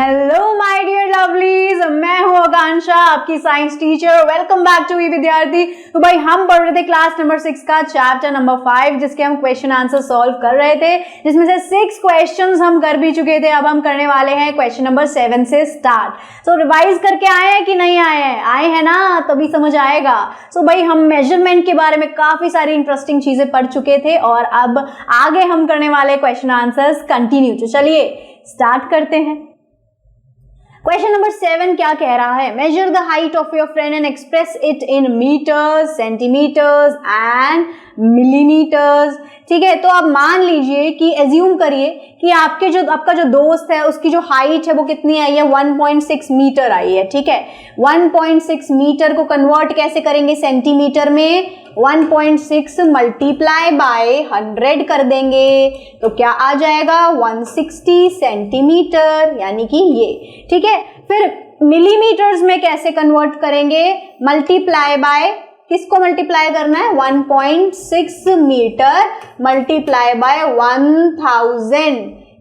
Hello my dear lovelies, मैं हूं आकांक्षा, आपकी science teacher. Welcome back to Vidyarthi. तो भाई हम पढ़ रहे थे क्लास नंबर 6 का चैप्टर नंबर 5, जिसके हम क्वेश्चन आंसर सॉल्व कर रहे थे, जिसमें से 6 क्वेश्चंस हम कर भी चुके थे। अब हम करने वाले हैं क्वेश्चन नंबर 7 से स्टार्ट। तो रिवाइज करके आए हैं कि नहीं आए हैं? आए हैं ना, तभी समझ आएगा। सो भाई हम मेजरमेंट के बारे में काफी सारी इंटरेस्टिंग चीजें पढ़ चुके थे और अब आगे हम करने वाले क्वेश्चन आंसर्स कंटिन्यू। तो चलिए स्टार्ट करते हैं। क्वेश्चन नंबर 7 क्या कह रहा है? Measure the height of your friend and express it in metres, centimetres and millimetres. ठीक है, तो आप मान लीजिए कि एज्यूम करिए कि आपका जो दोस्त है उसकी जो हाइट है वो कितनी आई है? 1.6 मीटर आई है। ठीक है, 1.6 मीटर को कन्वर्ट कैसे करेंगे सेंटीमीटर में? 1.6 मल्टीप्लाई बाय 100 कर देंगे तो क्या आ जाएगा? 160 सेंटीमीटर, यानी कि ये। ठीक है, फिर मिलीमीटर्स में कैसे कन्वर्ट करेंगे? मल्टीप्लाई बाय, किसको मल्टीप्लाई करना है? 1.6 मीटर मल्टीप्लाई बाय 1000।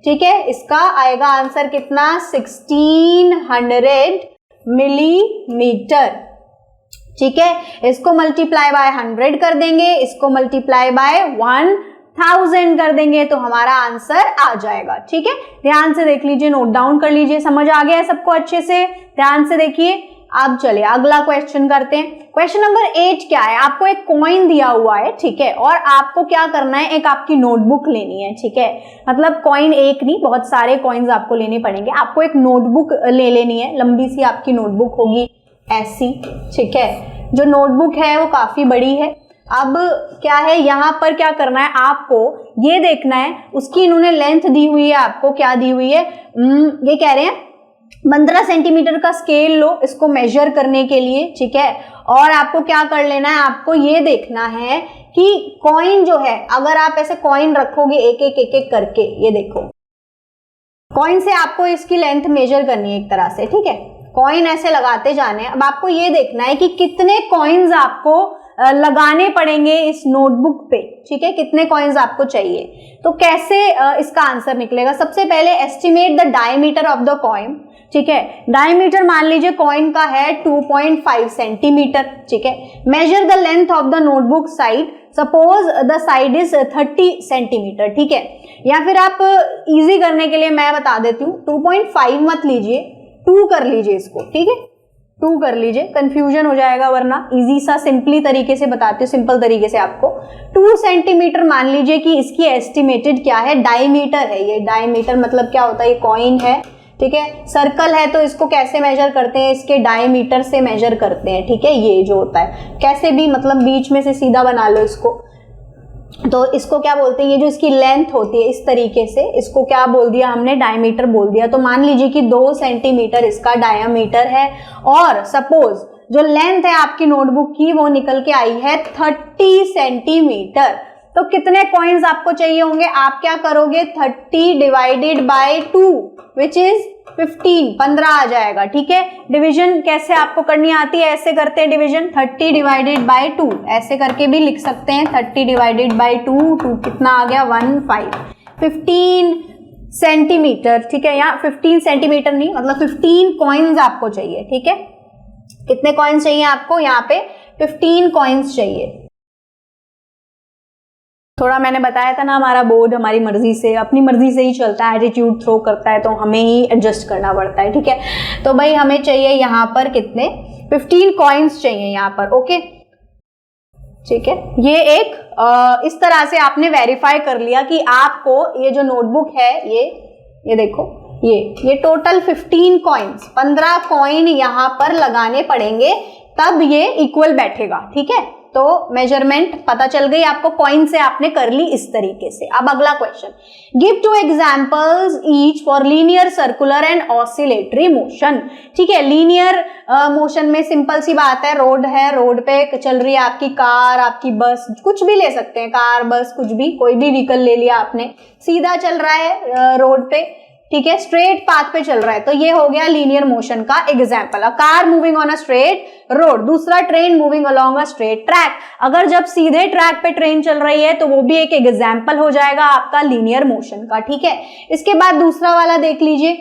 ठीक है, इसका आएगा आंसर कितना? 1600 मिलीमीटर। ठीक है, इसको मल्टीप्लाई बाय 100 कर देंगे, इसको मल्टीप्लाई बाय 1000 कर देंगे तो हमारा आंसर आ जाएगा। ठीक है, ध्यान से देख लीजिए, नोट डाउन कर लीजिए। समझ आ गया है सबको अच्छे से? ध्यान से देखिए। अब चलिए अगला क्वेश्चन करते हैं। क्वेश्चन नंबर 8 क्या है? आपको एक कॉइन दिया हुआ है, ठीक है, और आपको क्या करना है? एक आपकी नोटबुक लेनी है। ठीक है, मतलब कॉइन एक नहीं, बहुत सारे कॉइन्स आपको लेने पड़ेंगे। आपको एक नोटबुक ले लेनी है, लंबी सी आपकी नोटबुक होगी ऐसी। ठीक है, जो नोटबुक है वो काफी बड़ी है। अब क्या है, यहाँ पर क्या करना है? आपको ये देखना है, उसकी इन्होंने लेंथ दी हुई है, आपको क्या दी हुई है? ये कह रहे हैं 15 सेंटीमीटर का स्केल लो इसको मेजर करने के लिए। ठीक है, और आपको क्या कर लेना है? आपको ये देखना है कि कॉइन जो है, अगर आप ऐसे कॉइन रखोगे एक एक करके, ये देखो, कॉइन से आपको इसकी लेंथ मेजर करनी है एक तरह से। ठीक है, कॉइन ऐसे लगाते जाने। अब आपको ये देखना है कि कितने कॉइन्स आपको लगाने पड़ेंगे इस नोटबुक पे। ठीक है, कितने कॉइन्स आपको चाहिए? तो कैसे इसका आंसर निकलेगा? सबसे पहले estimate the diameter of the coin. ठीक है, डायमीटर मान लीजिए कॉइन का है 2.5 सेंटीमीटर। ठीक है, measure the length of the notebook side, suppose the side is 30 centimetre. ठीक है, या फिर आप इजी करने के लिए मैं बता देती हूँ, 2.5 मत लीजिए, 2 कर लीजिए इसको। ठीक है, 2 कर लीजिए, कंफ्यूजन हो जाएगा वरना। इजी सा सिंपली तरीके से बताती हूँ, सिंपल तरीके से आपको। 2 सेंटीमीटर मान लीजिए कि इसकी एस्टिमेटेड क्या है? डायमीटर है। ये डायमीटर मतलब क्या होता है? ये कॉइन है, ठीक है, सर्कल है, तो इसको कैसे मेजर करते हैं? इसके डायमीटर से मेजर करते हैं। ठीक है, ये जो होता है, कैसे भी, मतलब बीच में से सीधा बना लो इसको, तो इसको क्या बोलते हैं? ये जो इसकी लेंथ होती है इस तरीके से, इसको क्या बोल दिया हमने? डायमीटर बोल दिया। तो मान लीजिए कि 2 सेंटीमीटर इसका डायमीटर है, और सपोज जो लेंथ है आपकी नोटबुक की वो निकल के आई है 30 सेंटीमीटर। तो कितने कॉइन्स आपको चाहिए होंगे? आप क्या करोगे? 30 डिवाइडेड बाय 2 विच इज 15, 15 आ जाएगा। ठीक है, डिवीजन कैसे आपको करनी आती है? ऐसे करते हैं डिवीजन, 30 डिवाइडेड बाय 2 ऐसे करके भी लिख सकते हैं। 30 डिवाइडेड बाय 2 कितना आ गया? 15 सेंटीमीटर। ठीक है, यहाँ 15 सेंटीमीटर नहीं, मतलब 15 कॉइन्स आपको चाहिए। ठीक है, कितने कॉइन्स चाहिए आपको? यहाँ पे 15 कॉइन्स चाहिए। थोड़ा मैंने बताया था ना, हमारा बोर्ड हमारी मर्जी से, अपनी मर्जी से ही चलता है, एटीट्यूड थ्रो करता है, तो हमें ही एडजस्ट करना पड़ता है। ठीक है, तो भाई हमें चाहिए यहाँ पर कितने? 15 कॉइन्स चाहिए यहाँ पर। ओके, ठीक है, ये एक इस तरह से आपने वेरीफाई कर लिया कि आपको ये जो नोटबुक है, ये देखो, ये टोटल 15 कॉइन्स, 15 कॉइन यहाँ पर लगाने पड़ेंगे, तब ये इक्वल बैठेगा। ठीक है, तो मेजरमेंट पता चल गई आपको, कॉइन से आपने कर ली इस तरीके से। अब अगला question, give 2 examples each for linear, circular and oscillatory motion. ठीक है, लीनियर मोशन में सिंपल सी बात है, रोड है, रोड पे चल रही है आपकी कार, आपकी बस, कुछ भी ले सकते हैं, कार, बस, कुछ भी, कोई भी व्हीकल ले लिया आपने, सीधा चल रहा है रोड पे। ठीक है, स्ट्रेट पाथ पे चल रहा है, तो ये हो गया लीनियर मोशन का example. A car moving on a straight road, दूसरा train moving along a straight track. अगर जब सीधे ट्रैक पे ट्रेन चल रही है तो वो भी एक एग्जाम्पल हो जाएगा आपका लीनियर मोशन का। ठीक है, इसके बाद दूसरा वाला देख लीजिए,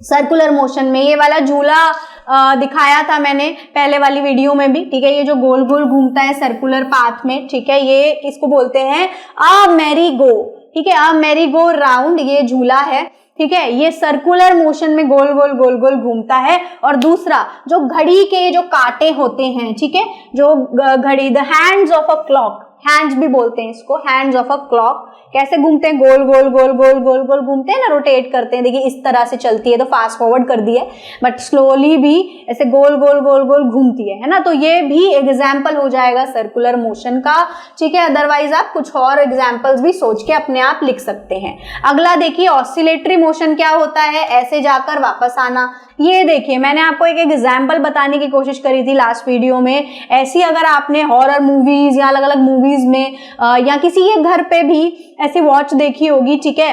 सर्कुलर मोशन में। ये वाला झूला दिखाया था मैंने पहले वाली वीडियो में भी, ठीक है। ये जो गोल गोल घूमता है सर्कुलर पाथ में, ठीक है, ये किसको बोलते हैं? अ मैरी गो, ठीक है, अ मैरी गो राउंड ये झूला है, ठीक है। ये सर्कुलर मोशन में गोल गोल गोल गोल घूमता है। और दूसरा जो घड़ी के जो कांटे होते हैं, ठीक है, जो घड़ी, the hands of a clock, hands भी बोलते हैं इसको, हैंड्स ऑफ अ क्लॉक, कैसे घूमते हैं? गोल गोल गोल गोल गोल गोल घूमते हैं ना, रोटेट करते हैं। देखिए इस तरह से चलती है, तो फास्ट फॉरवर्ड कर दिया, बट स्लोली भी ऐसे गोल गोल गोल गोल घूमती है ना। तो ये भी एग्जाम्पल हो जाएगा सर्कुलर मोशन का, ठीक है। अदरवाइज आप कुछ और एग्जाम्पल्स भी सोच के अपने आप लिख सकते हैं। अगला देखिए ऑसिलेटरी मोशन क्या होता है? ऐसे जाकर वापस आना। ये देखिए मैंने आपको एक एग्जाम्पल बताने की कोशिश करी थी लास्ट वीडियो में। ऐसी अगर आपने हॉरर मूवीज या अलग अलग मूवीज में या किसी के घर पे भी ऐसी वॉच देखी होगी, ठीक है।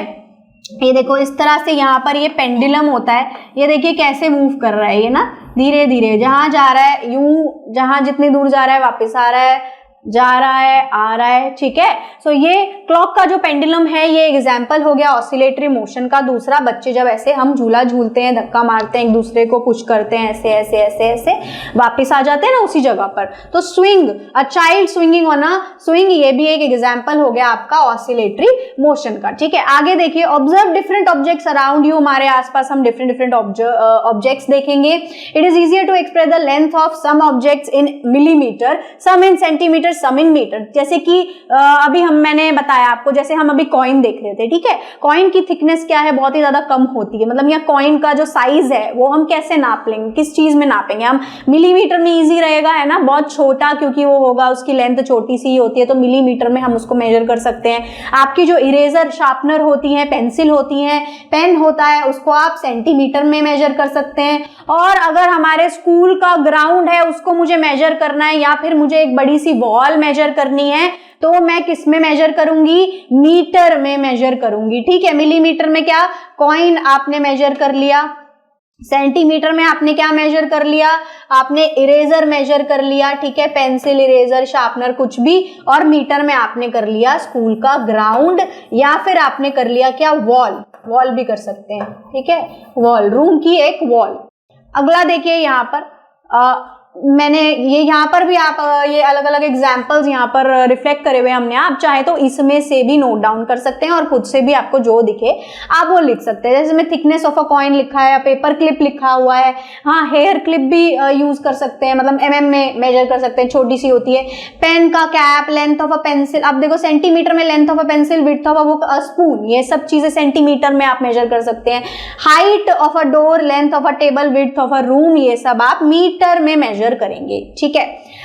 ये देखो इस तरह से यहाँ पर ये पेंडुलम होता है, ये देखिए कैसे मूव कर रहा है ये ना, धीरे धीरे जहां जा रहा है यूं, जहां जितनी दूर जा रहा है वापस आ रहा है, जा रहा है आ रहा है, ठीक है। सो ये क्लॉक का जो पेंडुलम है ये एग्जाम्पल हो गया ऑसिलेटरी मोशन का। दूसरा, बच्चे जब ऐसे हम झूला झूलते हैं, धक्का मारते हैं, एक दूसरे को पुश करते हैं, ऐसे ऐसे ऐसे ऐसे वापस आ जाते हैं ना उसी जगह पर। तो swing, a child swinging on a swing, ये भी एक एग्जाम्पल हो गया आपका ऑसिलेटरी मोशन का, ठीक है। आगे देखिए observe different objects around you, हमारे आसपास हम डिफरेंट डिफरेंट ऑब्जेक्ट्स देखेंगे। It is easier to express the length of some objects in millimetre, some in centimetre, some in metre. जैसे कि अभी मैंने बताया आपको, जैसे हम अभी कॉइन देख रहे थे, ठीक है। कॉइन की थिकनेस क्या है? बहुत ही ज्यादा कम होती है, मतलब यहाँ कॉइन का जो साइज है वो हम कैसे नाप लेंगे, किस चीज में नापेंगे हम? मिलीमीटर में इजी रहेगा, है ना, बहुत छोटा, क्योंकि वो होगा उसकी लेंथ छोटी सी होती है, तो मिलीमीटर में हम उसको मेजर कर सकते हैं। आपकी जो इरेजर शार्पनर होती है, पेंसिल होती है, पेन होता है, उसको आप सेंटीमीटर में मेजर कर सकते हैं। और अगर हमारे स्कूल का ग्राउंड है उसको मुझे मेजर करना है, या फिर मुझे एक बड़ी सी वॉल मेजर करनी है, तो मैं किस में मेजर करूंगी? मीटर में मेजर करूंगी, ठीक है। मिलीमीटर में क्या, कॉइन आपने मेजर कर लिया, सेंटीमीटर में आपने क्या मेजर कर लिया? आपने इरेजर मेजर कर लिया, ठीक है, पेंसिल, इरेजर, शार्पनर कुछ भी। और मीटर में आपने कर लिया स्कूल का ग्राउंड, या फिर आपने कर लिया क्या? वॉल, वॉल भी कर सकते हैं, ठीक है, वॉल, रूम की एक वॉल। अगला देखिए यहाँ पर मैंने ये यहाँ पर भी आप ये अलग अलग एग्जाम्पल्स यहाँ पर रिफ्लेक्ट करे हुए हमने, आप चाहे तो इसमें से भी नोट डाउन कर सकते हैं और खुद से भी आपको जो दिखे आप वो लिख सकते हैं। जैसे में थिकनेस ऑफ अ कॉइन लिखा है, पेपर क्लिप लिखा हुआ है, हाँ, हेयर क्लिप भी यूज कर सकते हैं, मतलब mm में मेजर कर सकते हैं, छोटी सी होती है। पेन का cap, length of a pencil, आप देखो सेंटीमीटर में length of a pencil, width of a book, spoon, ये सब चीजें सेंटीमीटर में आप मेजर कर सकते हैं। Height of a door, length of a table, width of a room, ये सब आप मीटर में मेजर करेंगे, ठीक है।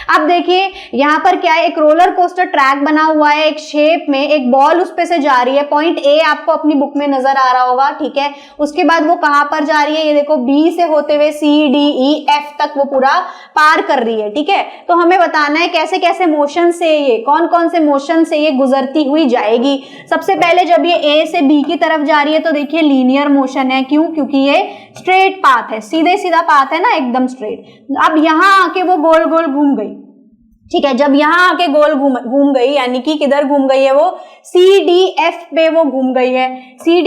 अब देखिए यहाँ पर क्या है, एक रोलर कोस्टर ट्रैक बना हुआ है, एक शेप में, एक बॉल उस पे से जा रही है, पॉइंट ए आपको अपनी बुक में नजर आ रहा होगा, ठीक है। उसके बाद वो कहां पर जा रही है? ये देखो बी से होते हुए सी डी ई एफ तक वो पूरा पार कर रही है, ठीक है। तो हमें बताना है कैसे कैसे मोशन से, ये कौन कौन से मोशन से ये गुजरती हुई जाएगी। सबसे पहले जब ये ए से बी की तरफ जा रही है तो देखिए लीनियर मोशन है, क्यों? क्योंकि ये स्ट्रेट पाथ है, सीधे सीधा पाथ है ना, एकदम स्ट्रेट। अब यहां आके वो गोल गोल घूम गई, ठीक है। जब यहां आके गोल घूम गई, यानी कि किधर घूम गई है वो? सी डी एफ पे वो घूम गई है, सी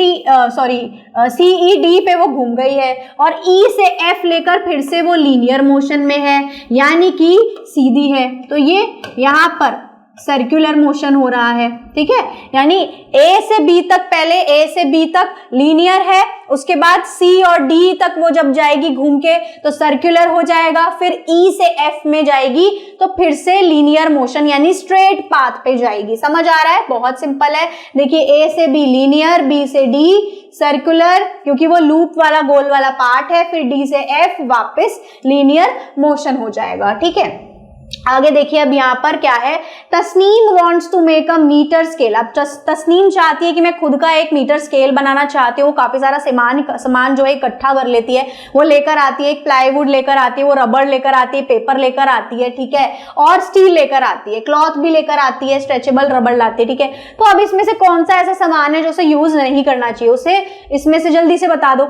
ई डी पे वो घूम गई है, और ई से एफ लेकर फिर से वो लीनियर मोशन में है, यानी कि सीधी है। तो ये यहां पर सर्कुलर मोशन हो रहा है, ठीक है। यानी ए से बी तक, पहले ए से बी तक लीनियर है, उसके बाद सी और डी तक वो जब जाएगी घूम के तो सर्कुलर हो जाएगा, फिर ई से एफ में जाएगी तो फिर से लीनियर मोशन यानी स्ट्रेट पाथ पे जाएगी। समझ आ रहा है? बहुत सिंपल है। देखिए ए से बी लीनियर, बी से डी सर्कुलर, क्योंकि वो लूप वाला गोल वाला पार्ट है, फिर डी से एफ वापस लीनियर मोशन हो जाएगा, ठीक है। आगे देखिए अब यहाँ पर क्या है, Tasneem wants to make a metre scale. अब तस्नीम चाहती है कि मैं खुद का एक मीटर स्केल बनाना चाहती हूँ। काफी सारा सामान जो है इकट्ठा कर लेती है, वो लेकर आती है, एक प्लाईवुड लेकर आती है, वो रबड़ लेकर आती है, पेपर लेकर आती है, ठीक है, और स्टील लेकर आती है, क्लॉथ भी लेकर आती है, स्ट्रेचेबल रबड़ लाती है, ठीक है। तो अब इसमें से कौन सा ऐसा सामान है जो उसे यूज नहीं करना चाहिए, उसे इसमें से जल्दी से बता दो।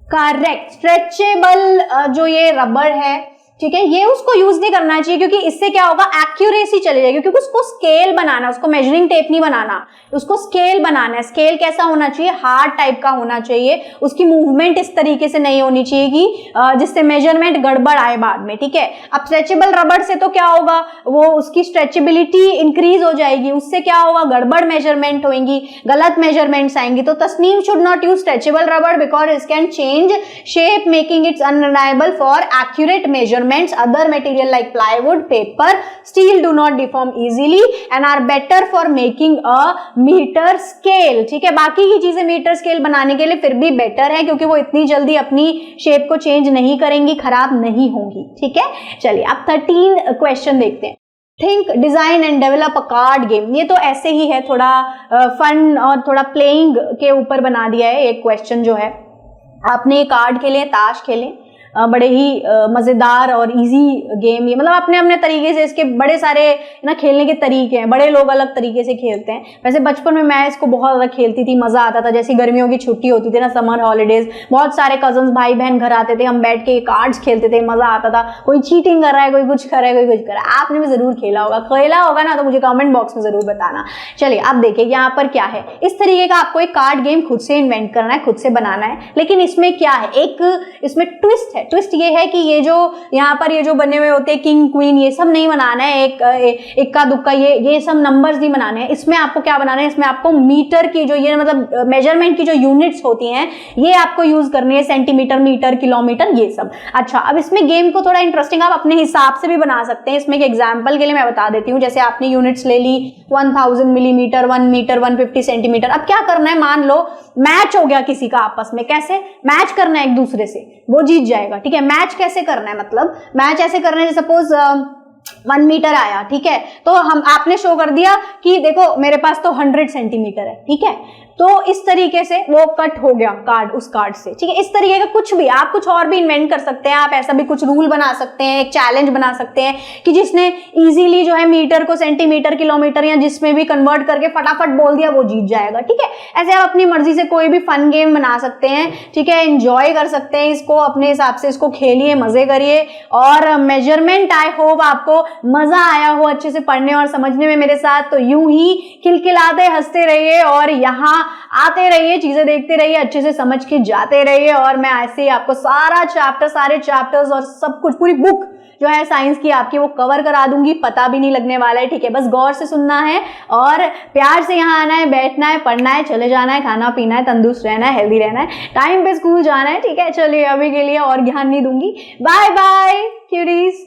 करेक्ट, स्ट्रेचेबल जो ये रबड़ है ठीक है, ये उसको यूज नहीं करना चाहिए, क्योंकि इससे क्या होगा, एक्यूरेसी चली जाएगी, क्योंकि उसको स्केल बनाना, उसको मेजरिंग टेप नहीं बनाना, उसको स्केल बनाना है। स्केल कैसा होना चाहिए, हार्ड टाइप का होना चाहिए, उसकी मूवमेंट इस तरीके से नहीं होनी चाहिए कि जिससे मेजरमेंट गड़बड़ आए बाद में। ठीक है, अब स्ट्रेचेबल रबड़ से तो क्या होगा, वो उसकी स्ट्रेचेबिलिटी इंक्रीज हो जाएगी, उससे क्या होगा, गड़बड़ मेजरमेंट होंगी, गलत मेजरमेंट्स आएंगी। तो Tasneem should not use stretchable rubber because it can change shape making its unreliable for accurate measurements. Other material like plywood, paper, steel do not deform easily and are better for making a meter scale। ठीक है, बाकी की चीजें metre scale बनाने के लिए फिर भी बेटर है, क्योंकि वो इतनी जल्दी अपनी शेप को चेंज नहीं करेंगी, खराब नहीं होंगी। ठीक है, चलिए अब 13 क्वेश्चन देखते हैं। Think, design and develop a card game. ये तो ऐसे ही है, थोड़ा फन और थोड़ा प्लेइंग के ऊपर बना दिया है एक क्वेश्चन जो है। आपने कार्ड खेले, ताश खेले, बड़े ही मजेदार और इजी गेम ये, मतलब अपने अपने तरीके से इसके बड़े सारे ना खेलने के तरीके हैं, बड़े लोग अलग तरीके से खेलते हैं। वैसे बचपन में मैं इसको बहुत ज्यादा खेलती थी, मजा आता था। जैसे गर्मियों की छुट्टी होती थी ना, समर हॉलीडेज, बहुत सारे कजन्स भाई बहन घर आते थे, हम बैठ के कार्ड्स खेलते थे, मजा आता था। कोई चीटिंग कर रहा है, कोई कुछ कर रहा है, कोई कुछ कर रहा है। आपने भी जरूर खेला होगा ना, तो मुझे कमेंट बॉक्स में जरूर बताना। चलिए अब देखिए यहाँ पर क्या है। इस तरीके का आपको एक कार्ड गेम खुद से इन्वेंट करना है, खुद से बनाना है। लेकिन इसमें क्या है, एक इसमें ट्विस्ट है। ट्विस्ट ये है कि ये जो यहाँ पर ये जो बने हुए होते हैं किंग क्वीन, ये सब नहीं बनाना है, इक्का दुक्का ये सब नंबर्स नहीं बनाने हैं। इसमें आपको क्या बनाना है, इसमें आपको मीटर की जो ये मतलब मेजरमेंट की जो यूनिट्स होती हैं, ये आपको यूज करनी है, सेंटीमीटर, मीटर, किलोमीटर, ये सब। अच्छा, अब इसमें गेम को थोड़ा इंटरेस्टिंग आप अपने हिसाब से भी बना सकते हैं। इसमें एक एग्जाम्पल के लिए मैं बता देती हूँ। जैसे आपने यूनिट्स ले ली 1000 मिलीमीटर, 1 मीटर, 150 सेंटीमीटर। अब क्या करना है, मान लो मैच हो गया किसी का आपस में, कैसे मैच करना है एक दूसरे से, वो जीत जाएगा। ठीक है, मैच कैसे करना है, मतलब मैच ऐसे करना है, सपोज 1 मीटर आया, ठीक है, तो हम आपने शो कर दिया कि देखो मेरे पास तो 100 सेंटीमीटर है। ठीक है, तो इस तरीके से वो कट हो गया कार्ड उस कार्ड से। ठीक है, इस तरीके का कुछ भी आप कुछ और भी इन्वेंट कर सकते हैं। आप ऐसा भी कुछ रूल बना सकते हैं, एक चैलेंज बना सकते हैं कि जिसने इजीली जो है मीटर को सेंटीमीटर, किलोमीटर या जिसमें भी कन्वर्ट करके फटाफट बोल दिया, वो जीत जाएगा। ठीक है, ऐसे आप अपनी मर्जी से कोई भी फन गेम बना सकते हैं। ठीक है, एंजॉय कर सकते हैं इसको, अपने हिसाब से इसको खेलिए, मजे करिए। और मेजरमेंट आई होप आपको मजा आया हो अच्छे से पढ़ने और समझने में मेरे साथ। तो यूं ही खिलखिलाते हंसते रहिए और यहाँ आते रहिए, चीजें देखते रहिए, अच्छे से समझ के जाते रहिए। और मैं ऐसे ही आपको सारे चैप्टर्स और सब कुछ, पूरी बुक जो है साइंस की आपकी, वो कवर करा दूंगी, पता भी नहीं लगने वाला है। ठीक है, बस गौर से सुनना है और प्यार से यहाँ आना है, बैठना है, पढ़ना है, चले जाना है, खाना पीना है, तंदुरुस्त रहना है, हेल्दी रहना है, टाइम पे स्कूल जाना है। ठीक है, चलिए अभी के लिए और ज्ञान नहीं दूंगी। Bye bye curies.